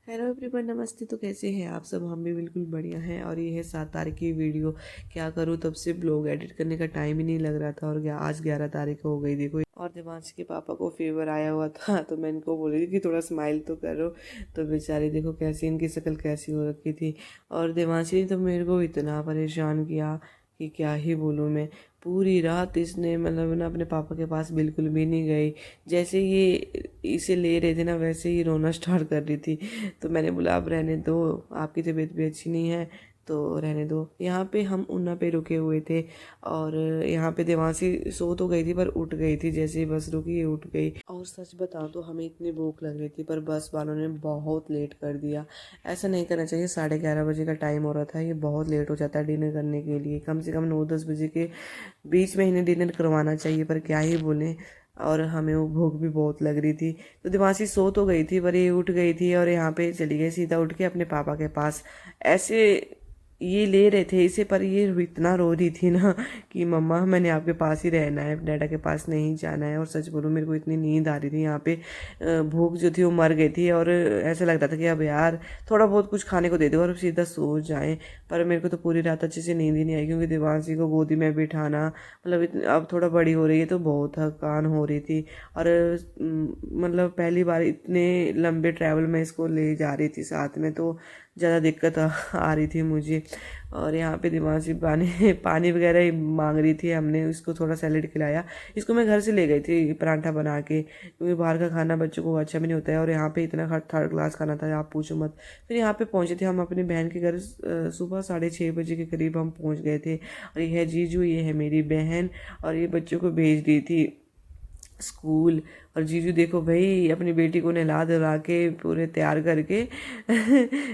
Hello everyone, नमस्ते। तो कैसे हैं आप सब? हम भी बिल्कुल बढ़िया हैं। और ये है 7 तारीख की वीडियो। क्या करूँ, तब से ब्लॉग एडिट करने का टाइम ही नहीं लग रहा था। और आज 11 तारीख हो गई देखो। और देवांश के पापा को फीवर आया हुआ था, तो मैं इनको बोल रही थी कि थोड़ा स्माइल तो करो। तो बेचारे देखो कैसी इनकी शक्ल कैसी हो रखी थी। और देवांशी ने तो मेरे को इतना परेशान किया कि क्या ही बोलूँ मैं। पूरी रात इसने मतलब ना अपने पापा के पास बिल्कुल भी नहीं गई। जैसे ये इसे ले रहे थे ना, वैसे ही रोना स्टार्ट कर रही थी। तो मैंने बोला अब रहने दो, आपकी तबीयत भी अच्छी नहीं है तो रहने दो। यहाँ पे हम ऊना पे रुके हुए थे। और यहाँ पे देवांशी सो तो गई थी पर उठ गई थी। जैसे ही बस रुकी ये उठ गई। और सच बताऊँ तो हमें इतनी भूख लग रही थी, पर बस वालों ने बहुत लेट कर दिया। ऐसा नहीं करना चाहिए। 11:30 बजे का टाइम हो रहा था, ये बहुत लेट हो जाता है डिनर करने के लिए। कम से कम 9-10 बजे के बीच में इन्हें डिनर करवाना चाहिए, पर क्या ही बोलें। और हमें वो भूख भी बहुत लग रही थी। तो दिमासी सो तो गई थी, पर ये उठ गई थी और यहाँ पे चली गई सीधा उठ के अपने पापा के पास। ऐसे ये ले रहे थे इसे, पर ये इतना रो रही थी ना कि मम्मा मैंने आपके पास ही रहना है, डैडा के पास नहीं जाना है। और सच बोलूँ मेरे को इतनी नींद आ रही थी यहाँ पे। भूख जो थी वो मर गई थी। और ऐसा लग रहा था कि अब यार थोड़ा बहुत कुछ खाने को दे दो और सीधा सो जाएं। पर मेरे को तो पूरी रात अच्छे से नींद ही नहीं आई, क्योंकि देवांशी को गोदी में बिठाना मतलब अब थोड़ा बड़ी हो रही है तो बहुत थकान हो रही थी। और मतलब पहली बार इतने लंबे ट्रैवल में इसको ले जा रही थी साथ में, तो ज़्यादा दिक्कत आ रही थी मुझे। और यहाँ पे दिमागी पानी पानी वगैरह ही मांग रही थी। हमने इसको थोड़ा सैलेड खिलाया। इसको मैं घर से ले गई थी पराठा बना के, क्योंकि बाहर का खाना बच्चों को अच्छा भी नहीं होता है। और यहाँ पे इतना थर्ड क्लास खाना था, आप पूछो मत। फिर यहाँ पे पहुँचे थे हम अपनी बहन के घर। सुबह 6:30 बजे के करीब हम पहुँच गए थे। और ये है जीजू, ये है मेरी बहन। और ये बच्चों को भेज दी थी स्कूल। और जीजू देखो भाई अपनी बेटी को नहला धुला के पूरे तैयार करके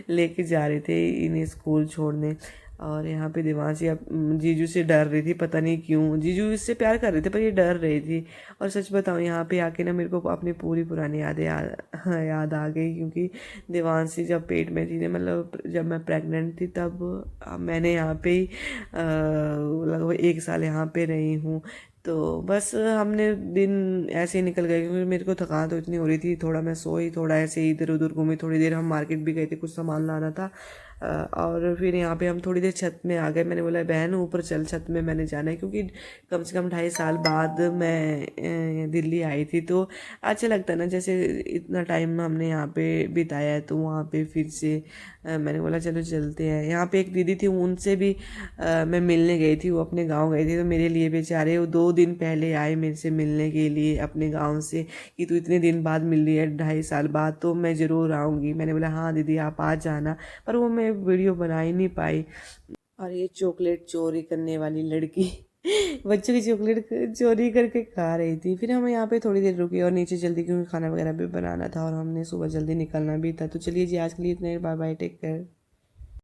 लेके जा रहे थे इन्हें स्कूल छोड़ने। और यहाँ पे देवांशी अब जीजू से डर रही थी, पता नहीं क्यों। जीजू इससे प्यार कर रहे थे पर ये डर रही थी। और सच बताऊँ यहाँ पे आके ना मेरे को अपनी पूरी पुरानी यादें याद आ गई, क्योंकि देवांशी जब पेट में थी ना, मतलब जब मैं प्रेग्नेंट थी, तब मैंने यहाँ पे ही लगभग 1 साल यहाँ पे रही हूँ। तो बस हमने दिन ऐसे ही निकल गए, क्योंकि मेरे को थकान तो इतनी हो रही थी। थोड़ा मैं सोई, थोड़ा ऐसे ही इधर उधर घूमी, थोड़ी देर हम मार्केट भी गए थे, कुछ सामान लाना था। और फिर यहाँ पे हम थोड़ी देर छत में आ गए। मैंने बोला बहन ऊपर चल, छत में मैंने जाना है, क्योंकि कम से कम 2.5 साल बाद मैं दिल्ली आई थी। तो अच्छा लगता है ना, जैसे इतना टाइम हमने यहाँ पे बिताया है, तो वहाँ पे फिर से मैंने बोला चलो चलते हैं। यहाँ पे एक दीदी थी, उनसे भी मैं मिलने गई थी। वो अपने गांव गई थी, तो मेरे लिए बेचारे वो 2 दिन पहले आए मेरे से मिलने के लिए अपने गांव से, कि तू इतने दिन बाद मिल रही है, 2.5 साल बाद, तो मैं ज़रूर आऊँगी। मैंने बोला हाँ दीदी आप आ जाना। पर वो मैं वीडियो बना ही नहीं पाई। और ये चॉकलेट चोरी करने वाली लड़की बच्चों की चॉकलेट चोरी करके खा रही थी। फिर हम यहाँ पे थोड़ी देर रुके और नीचे जल्दी, क्योंकि खाना वगैरह भी बनाना था और हमने सुबह जल्दी निकलना भी था। तो चलिए जी, आज के लिए इतना ही। Bye bye, take care.